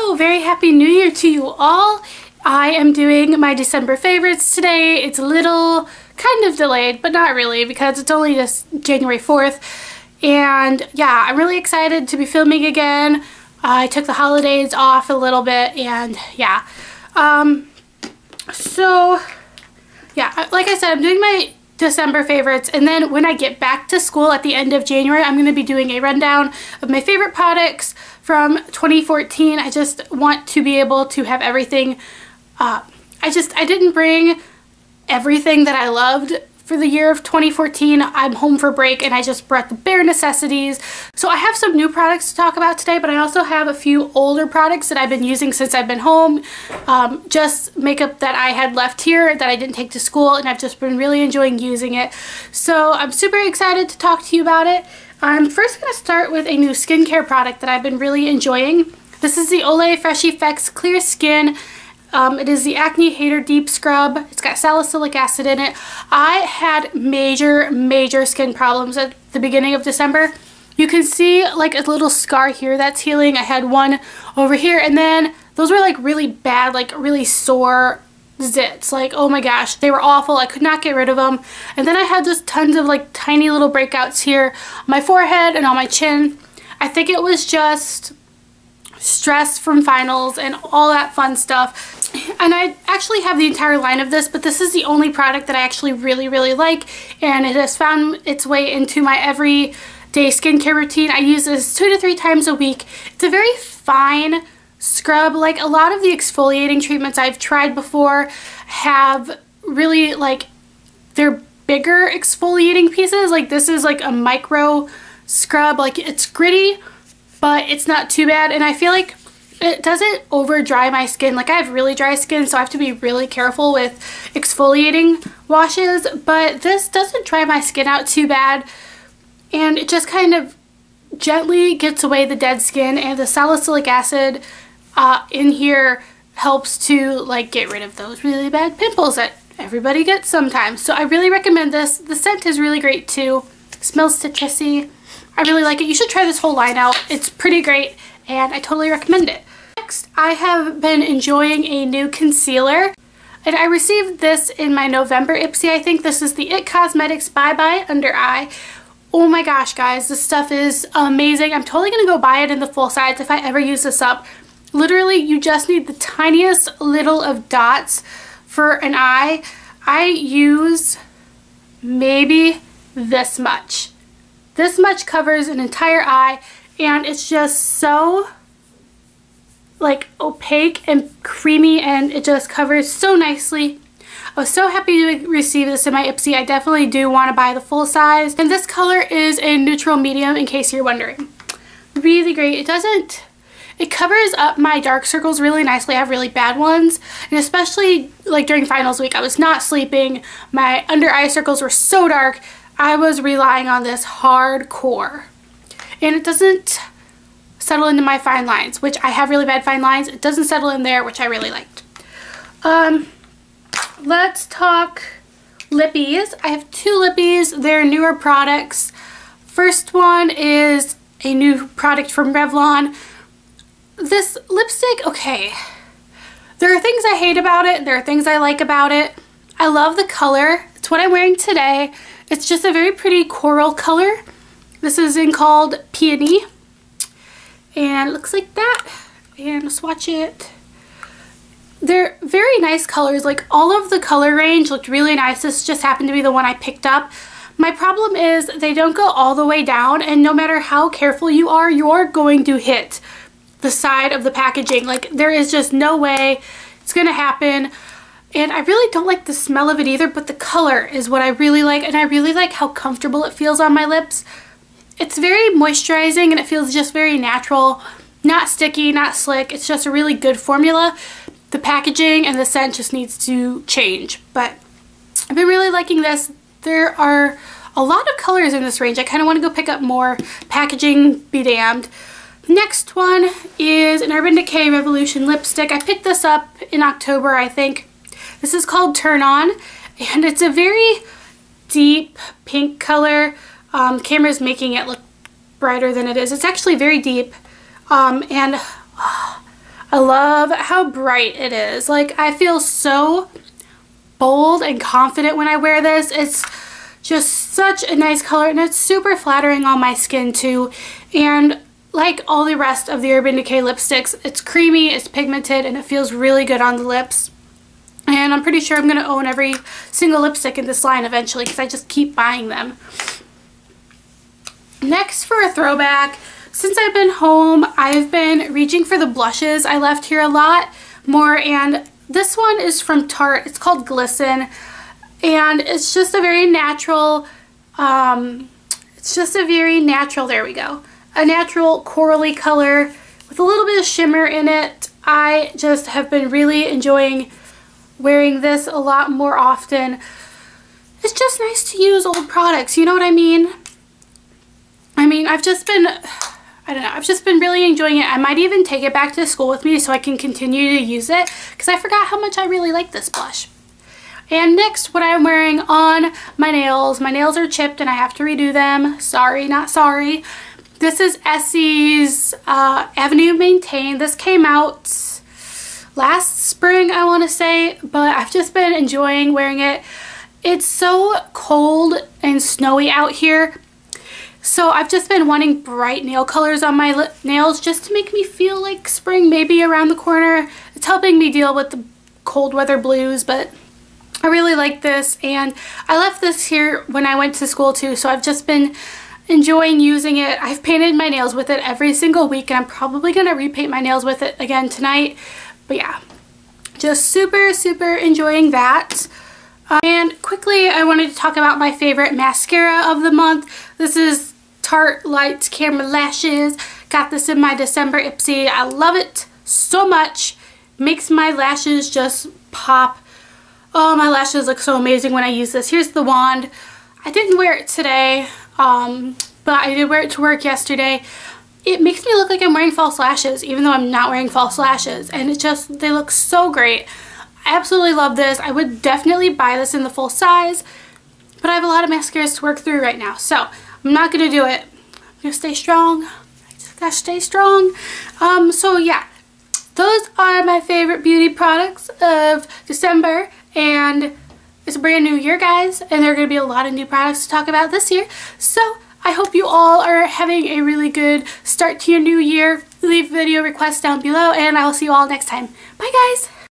Hello, very happy new year to you all. I am doing my December favorites today. It's a little kind of delayed, but not really because it's only just January 4th. And yeah, I'm really excited to be filming again. I took the holidays off a little bit and yeah. So yeah, like I said, I'm doing my December favorites, and then when I get back to school at the end of January, I'm going to be doing a rundown of my favorite products from 2014. I just want to be able to have everything. I didn't bring everything that I loved for the year of 2014. I'm home for break and I just brought the bare necessities. So I have some new products to talk about today, but I also have a few older products that I've been using since I've been home. Just makeup that I had left here that I didn't take to school, and I've just been really enjoying using it. So I'm super excited to talk to you about it. I'm first going to start with a new skincare product that I've been really enjoying. This is the Olay Fresh Effects Clear Skin. It is the Acne Hater Deep Scrub. It's got salicylic acid in it. I had major skin problems at the beginning of December. You can see like a little scar here that's healing. I had one over here, and then those were like really bad, like really sore zits. Like, oh my gosh, they were awful. I could not get rid of them. And then I had just tons of like tiny little breakouts here on my forehead and on my chin. I think it was just stress from finals and all that fun stuff. And I actually have the entire line of this, but this is the only product that I actually really like, and it has found its way into my everyday skincare routine. I use this 2 to 3 times a week. It's a very fine scrub. Like a lot of the exfoliating treatments I've tried before have really like, they're bigger exfoliating pieces. Like this is like a micro scrub. Like it's gritty, but it's not too bad, and I feel like it doesn't over dry my skin. Like I have really dry skin, so I have to be really careful with exfoliating washes, but this doesn't dry my skin out too bad, and it just kind of gently gets away the dead skin, and the salicylic acid in here helps to like get rid of those really bad pimples that everybody gets sometimes. So I really recommend this. The scent is really great too. It smells citrusy. I really like it. You should try this whole line out. It's pretty great and I totally recommend it. Next, I have been enjoying a new concealer, and I received this in my November Ipsy. I think this is the IT Cosmetics Bye Bye Under Eye. Oh my gosh, guys, this stuff is amazing. I'm totally gonna go buy it in the full size if I ever use this up. Literally, you just need the tiniest little of dots for an eye. I use maybe this much. This much covers an entire eye, and it's just so like opaque and creamy, and it just covers so nicely. I was so happy to receive this in my Ipsy. I definitely do want to buy the full size, and this color is a neutral medium in case you're wondering. Really great. It covers up my dark circles really nicely. I have really bad ones, and especially like during finals week, I was not sleeping. My under eye circles were so dark. I was relying on this hardcore, and it doesn't settle into my fine lines, which I have really bad fine lines. It doesn't settle in there, which I really liked. Let's talk lippies. I have 2 lippies. They're newer products. First one is a new product from Revlon. This lipstick, okay, there are things I hate about it, there are things I like about it. I love the color. It's what I'm wearing today. It's just a very pretty coral color. This is called Peony, and it looks like that. And swatch it. They're very nice colors. Like all of the color range looked really nice. This just happened to be the one I picked up. My problem is they don't go all the way down, and no matter how careful you are, you're going to hit the side of the packaging. Like there is just no way it's gonna happen. And I really don't like the smell of it either, but the color is what I really like, and I really like how comfortable it feels on my lips. It's very moisturizing, and it feels just very natural, not sticky, not slick. It's just a really good formula. The packaging and the scent just needs to change, but I've been really liking this. There are a lot of colors in this range. I kind of want to go pick up more. Packaging be damned. Next one is an Urban Decay Revolution lipstick. I picked this up in October, I think. This is called Turn On, and it's a very deep pink color. Camera's making it look brighter than it is. It's actually very deep, and I love how bright it is. Like, I feel so bold and confident when I wear this. It's just such a nice color, and it's super flattering on my skin too. And like all the rest of the Urban Decay lipsticks, it's creamy, it's pigmented, and it feels really good on the lips. And I'm pretty sure I'm going to own every single lipstick in this line eventually because I just keep buying them. Next, for a throwback, since I've been home, I've been reaching for the blushes. I left here a lot more, and this one is from Tarte. It's called Glisten, and it's just a very natural, there we go, a natural corally color with a little bit of shimmer in it. I just have been really enjoying wearing this a lot more often. It's just nice to use old products, you know what I mean? I've just been, I've just been really enjoying it. I might even take it back to school with me so I can continue to use it because I forgot how much I really like this blush. And next, what I'm wearing on my nails. My nails are chipped and I have to redo them. Sorry, not sorry. This is Essie's Avenue Maintain. This came out last spring, I want to say, but I've just been enjoying wearing it. It's so cold and snowy out here, so I've just been wanting bright nail colors on my nails just to make me feel like spring maybe around the corner. It's helping me deal with the cold weather blues, but I really like this, and I left this here when I went to school too, so I've just been enjoying using it. I've painted my nails with it every single week, and I'm probably going to repaint my nails with it again tonight. But yeah, just super, super enjoying that. And quickly, I wanted to talk about my favorite mascara of the month. This is Tarte Light Camera Lashes. Got this in my December Ipsy. I love it so much. Makes my lashes just pop. Oh, my lashes look so amazing when I use this. Here's the wand. I didn't wear it today, but I did wear it to work yesterday. It makes me look like I'm wearing false lashes even though I'm not wearing false lashes, and they look so great. I absolutely love this. I would definitely buy this in the full size, but I have a lot of mascaras to work through right now, so I'm not going to do it. I'm going to stay strong. I just got to stay strong. So yeah, those are my favorite beauty products of December, and it's a brand new year, guys, and there are going to be a lot of new products to talk about this year. So I hope you all are having a really good start to your new year. Leave video requests down below, and I will see you all next time. Bye, guys!